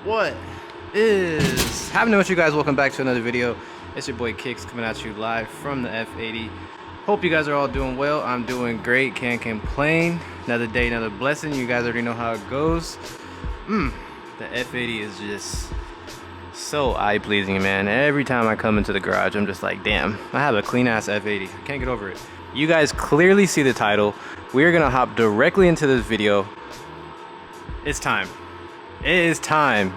What is happening with you guys? Welcome back to another video. It's your boy Kicks coming at you live from the F80. Hope you guys are all doing well. I'm doing great, can't complain. Another day, another blessing. You guys already know how it goes. The F80 is just so eye-pleasing, man. Every time I come into the garage, I'm just like, damn, I have a clean-ass F80. I can't get over it. You guys clearly see the title. We're gonna hop directly into this video. It's time. It is time.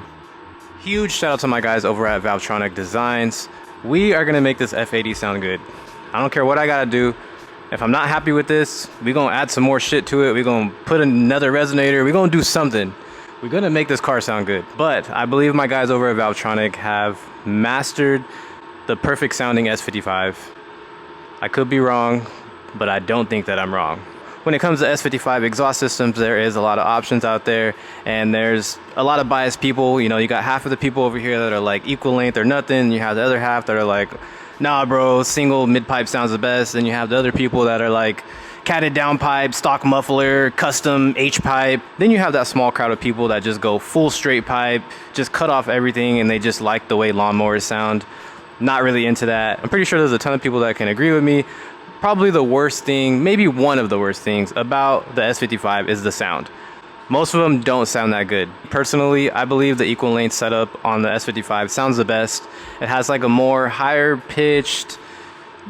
Huge shout out to my guys over at Valvetronic Designs. We are gonna make this F80 sound good. I don't care what I gotta do. If I'm not happy with this, we're gonna add some more shit to it. We're gonna put another resonator. We're gonna do something. We're gonna make this car sound good. But I believe my guys over at Valvetronic have mastered the perfect sounding S55. I could be wrong, but I don't think that I'm wrong. When it comes to S55 exhaust systems, there is a lot of options out there, and there's a lot of biased people. You know, you got half of the people over here that are like equal length or nothing. You have the other half that are like, nah bro, single mid pipe sounds the best. And you have the other people that are like catted down pipe, stock muffler, custom H pipe. Then you have that small crowd of people that just go full straight pipe, just cut off everything, and they just like the way lawnmowers sound. Not really into that. I'm pretty sure there's a ton of people that can agree with me. Probably the worst thing, maybe one of the worst things about the S55 is the sound. Most of them don't sound that good. Personally, I believe the equal length setup on the S55 sounds the best. It has like a more higher pitched,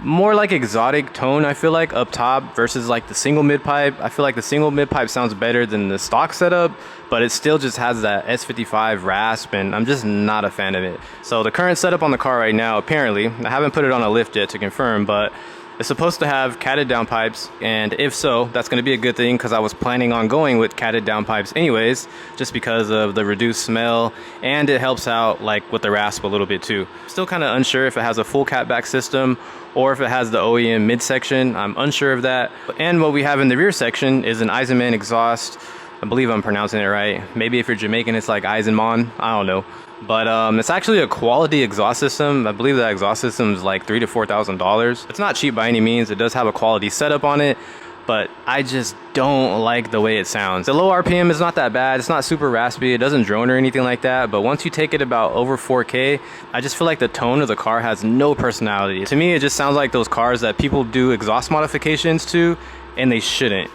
more like exotic tone, I feel like, up top versus like the single mid pipe. I feel like the single mid pipe sounds better than the stock setup, but it still just has that S55 rasp, and I'm just not a fan of it. So the current setup on the car right now, apparently, I haven't put it on a lift yet to confirm, but it's supposed to have catted down pipes, and if so, that's going to be a good thing because I was planning on going with catted down pipes anyways, just because of the reduced smell, and it helps out like with the rasp a little bit too. Still kind of unsure if it has a full catback system or if it has the OEM midsection. I'm unsure of that. And what we have in the rear section is an Eisenman exhaust. I believe I'm pronouncing it right. Maybe if you're Jamaican, it's like Eisenman. I don't know. But it's actually a quality exhaust system. I believe that exhaust system is like $3,000 to $4,000. It's not cheap by any means. It does have a quality setup on it, but I just don't like the way it sounds. The low RPM is not that bad. It's not super raspy. It doesn't drone or anything like that. But once you take it about over 4K, I just feel like the tone of the car has no personality. To me, it just sounds like those cars that people do exhaust modifications to, and they shouldn't.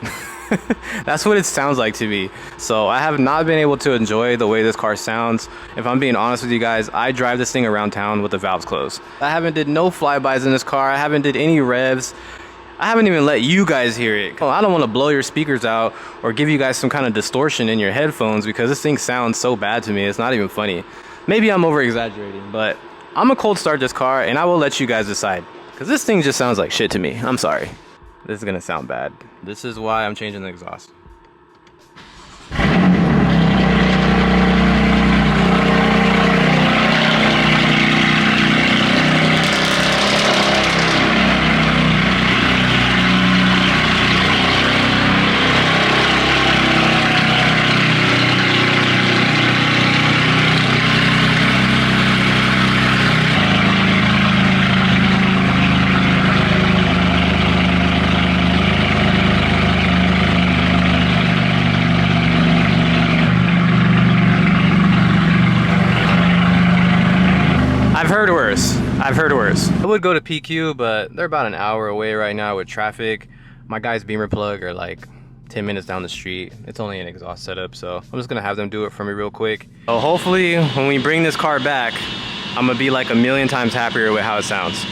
That's what it sounds like to me. So I have not been able to enjoy the way this car sounds. If I'm being honest with you guys, I drive this thing around town with the valves closed. I haven't did no flybys in this car. I haven't did any revs. I haven't even let you guys hear it. I don't want to blow your speakers out or give you guys some kind of distortion in your headphones because this thing sounds so bad to me. It's not even funny. Maybe I'm over exaggerating, but I'm gonna cold start this car and I will let you guys decide because this thing just sounds like shit to me. I'm sorry. This is gonna sound bad. This is why I'm changing the exhaust. I've heard worse. I would go to PQ, but they're about an hour away right now with traffic. My guy's beamer plug are like 10 minutes down the street. It's only an exhaust setup, so I'm just gonna have them do it for me real quick. So hopefully when we bring this car back, I'm gonna be like a million times happier with how it sounds.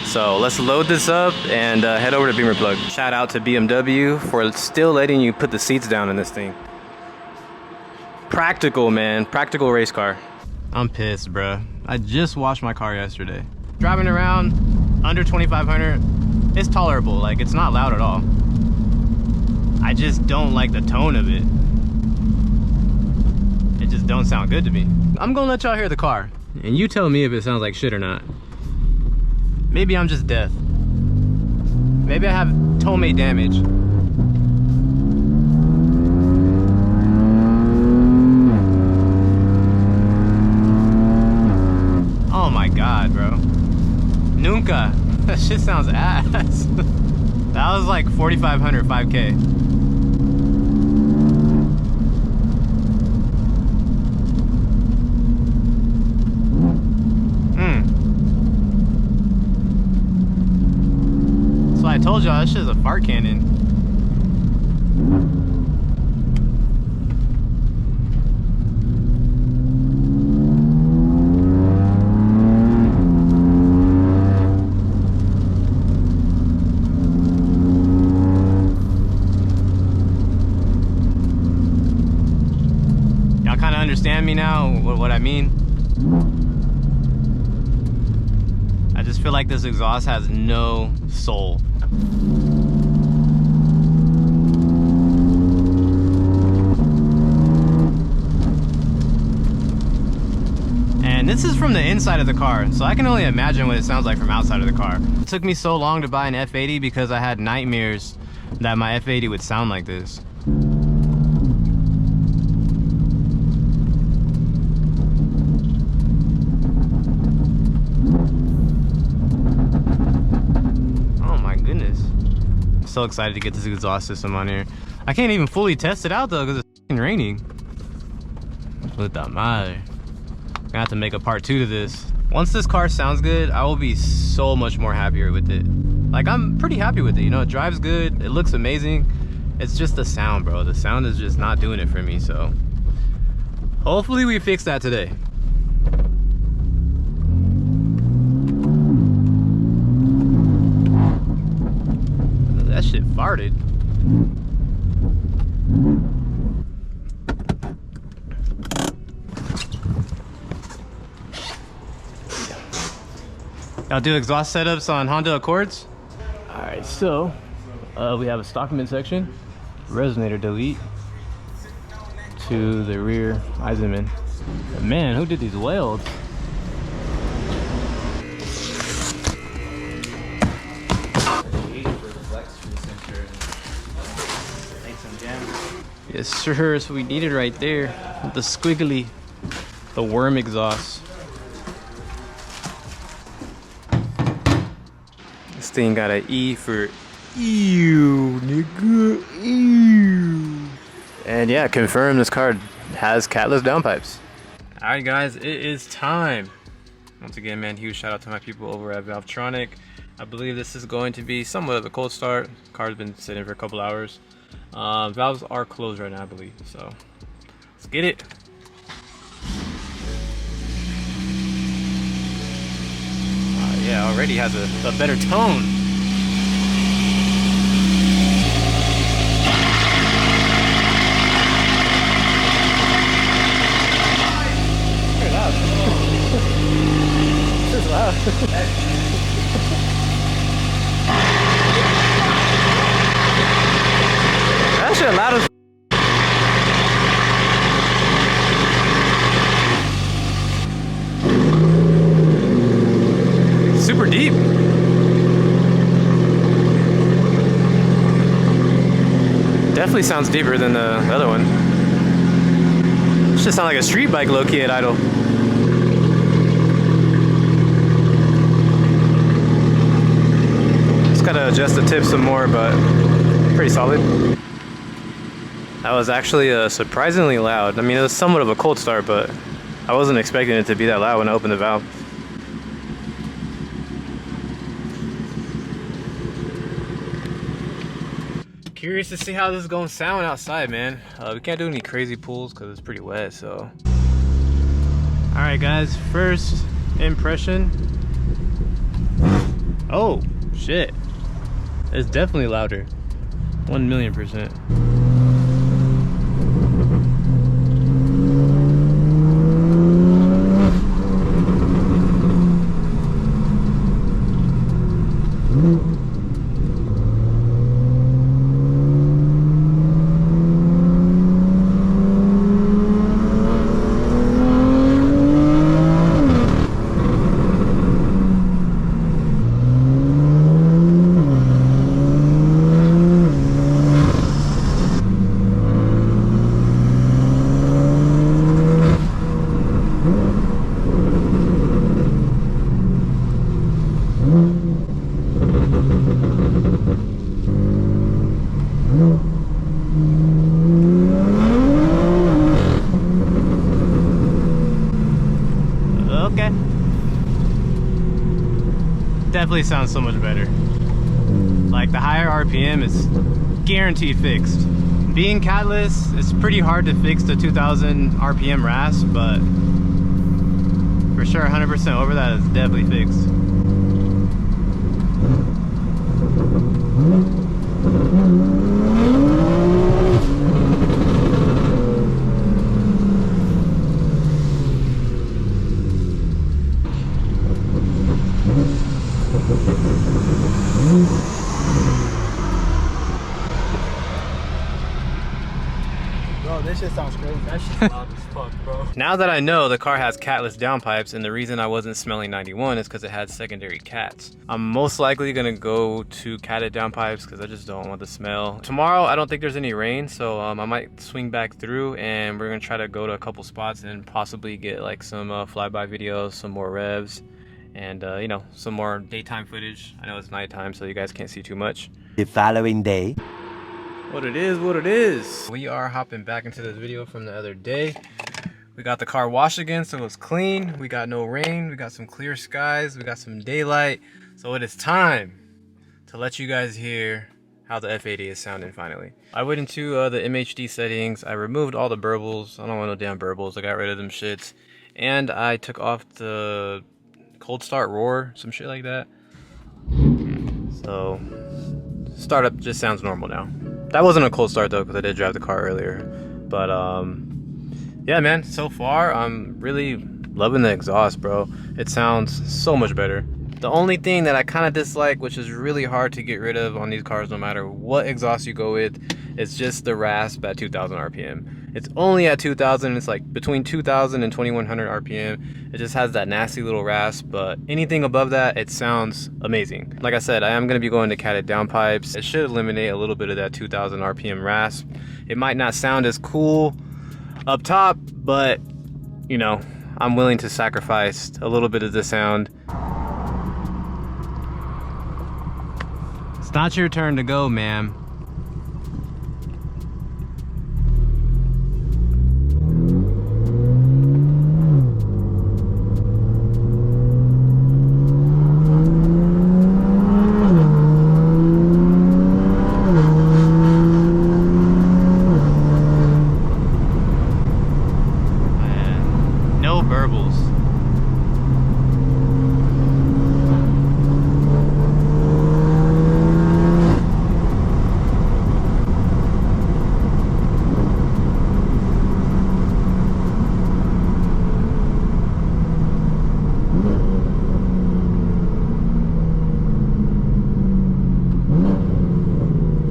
So let's load this up and head over to beamer plug. Shout out to BMW for still letting you put the seats down in this thing. Practical, man. Practical race car. I'm pissed, bruh. I just washed my car yesterday. Driving around under 2,500, it's tolerable. Like, it's not loud at all. I just don't like the tone of it. It just don't sound good to me. I'm gonna let y'all hear the car, and you tell me if it sounds like shit or not. Maybe I'm just deaf. Maybe I have tone-mate damage. Oh my god, bro. Nunca. That shit sounds ass. That was like 4,500 5K. told y'all, that shit's a fart cannon. Y'all kind of understand me now, what I mean? I just feel like this exhaust has no soul. And this is from the inside of the car, so I can only imagine what it sounds like from outside of the car. It took me so long to buy an F80 because I had nightmares that my F80 would sound like this. So excited to get this exhaust system on here. I can't even fully test it out though because it's raining. Puta madre. Gonna have to make a part 2 to this. Once this car sounds good, I will be so much more happier with it. Like, I'm pretty happy with it, you know, it drives good, it looks amazing. It's just the sound, bro. The sound is just not doing it for me, so hopefully we fix that today. That shit farted. Y'all do exhaust setups on Honda Accords? Alright, so we have a stock midsection, resonator delete to the rear Eisenman. But man, who did these welds? Yes sir, that's what we needed right there. The squiggly, the worm exhaust. This thing got an E for ew, nigga, ew. And yeah, confirm this car has catless downpipes. Alright guys, it is time. Once again, man, huge shout out to my people over at Valvetronic. I believe this is going to be somewhat of a cold start. Car's been sitting for a couple hours. Valves are closed right now, I believe, so let's get it. Yeah, already has a better tone. Very loud. This is loud. That shit loud as super deep. Definitely sounds deeper than the other one. This just sounds like a street bike low-key at idle. Just gotta adjust the tip some more, but pretty solid. That was actually surprisingly loud. I mean, it was somewhat of a cold start, but I wasn't expecting it to be that loud when I opened the valve. Curious to see how this is going to sound outside, man. We can't do any crazy pulls because it's pretty wet, so. Alright guys, first impression. Oh, shit. It's definitely louder. 1,000,000%. Definitely sounds so much better. Like the higher RPM is guaranteed fixed. Being catless, it's pretty hard to fix the 2000 RPM rasp, but for sure 100% over that is definitely fixed. Bro, this shit sounds crazy. That shit's loud as fuck, bro. Now that I know the car has catless downpipes, and the reason I wasn't smelling 91 is because it had secondary cats. I'm most likely gonna go to catted downpipes because I just don't want the smell. Tomorrow, I don't think there's any rain, so I might swing back through and we're gonna try to go to a couple spots and possibly get like some flyby videos, some more revs, and you know, some more daytime footage. I know it's nighttime, so you guys can't see too much. The following day. What it is. We are hopping back into this video from the other day. We got the car washed again, so it's clean. We got no rain. We got some clear skies. We got some daylight. So it is time to let you guys hear how the F80 is sounding finally. I went into the MHD settings. I removed all the burbles. I don't want no damn burbles. I got rid of them shits. And I took off the cold start roar, some shit like that. So startup just sounds normal now. That wasn't a cold start though, because I did drive the car earlier. But yeah, man, so far I'm really loving the exhaust, bro. It sounds so much better. The only thing that I kind of dislike, which is really hard to get rid of on these cars no matter what exhaust you go with, is just the rasp at 2000 RPM. It's only at 2000, it's like between 2000 and 2100 RPM. It just has that nasty little rasp, but anything above that, it sounds amazing. Like I said, I am gonna be going to catted downpipes. It should eliminate a little bit of that 2000 RPM rasp. It might not sound as cool up top, but you know, I'm willing to sacrifice a little bit of the sound. It's not your turn to go, ma'am. No burbles.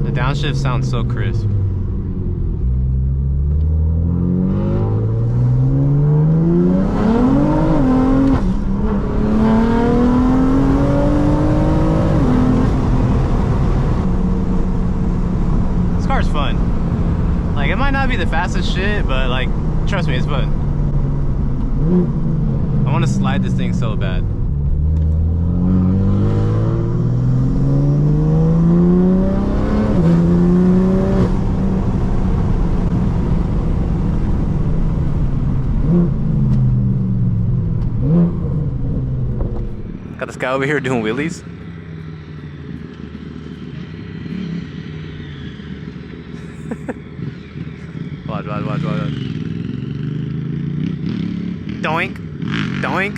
The downshift sounds so crisp. Car's fun. Like, it might not be the fastest shit, but like, trust me, it's fun. I want to slide this thing so bad. Got this guy over here doing wheelies. Watch. Doink, doink.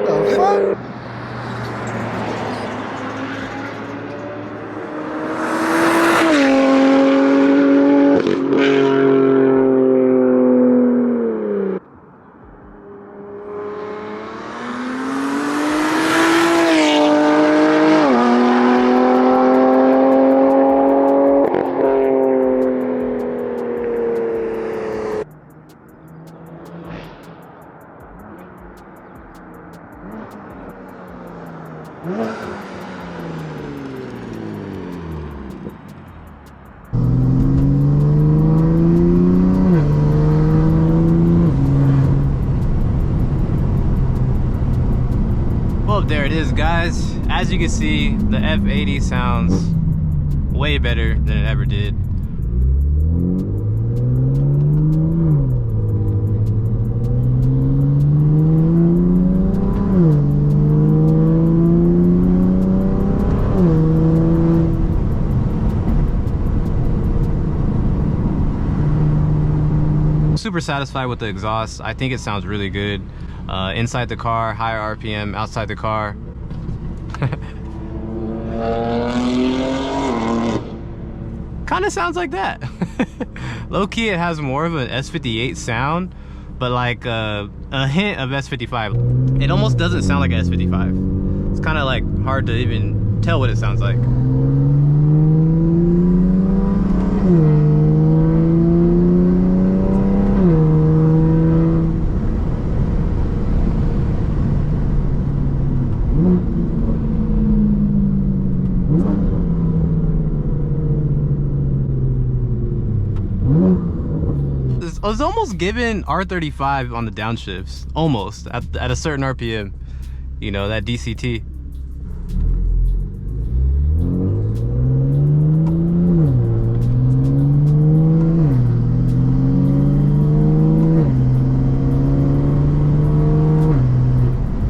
The fuck? Well, there it is, guys. As you can see, the F80 sounds way better than it ever did. Super satisfied with the exhaust. I think it sounds really good. Inside the car, higher RPM. Outside the car, kind of sounds like that. Low key, it has more of an S58 sound, but like a hint of S55. It almost doesn't sound like an S55. It's kind of like hard to even tell what it sounds like. I was almost giving R35 on the downshifts, almost at a certain RPM, you know, that DCT.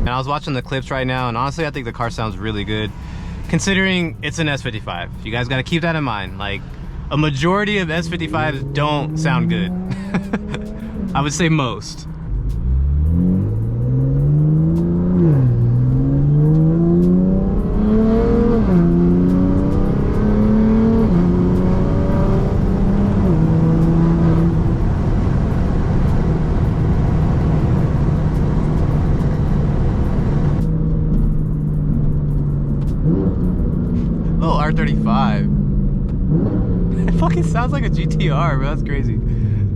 And I was watching the clips right now, and honestly, I think the car sounds really good, considering it's an S55. You guys got to keep that in mind. Like, a majority of S55s don't sound good. I would say most. Oh, R35. It fucking sounds like a GTR, bro. That's crazy.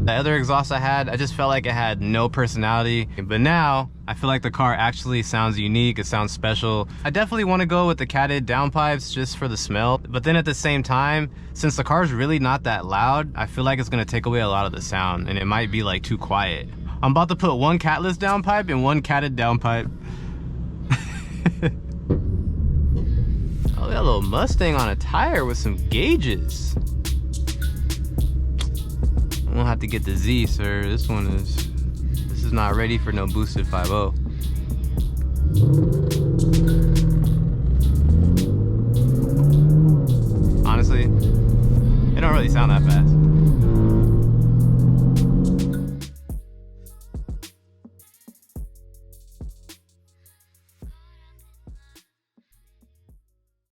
The other exhaust I had, I just felt like it had no personality. But now, I feel like the car actually sounds unique. It sounds special. I definitely want to go with the catted downpipes just for the smell. But then at the same time, since the car's really not that loud, I feel like it's going to take away a lot of the sound. And it might be like too quiet. I'm about to put one catless downpipe and one catted downpipe. Oh, we got a little Mustang on a tire with some gauges. I'm gonna have to get the Z, sir. This is not ready for no boosted 5.0.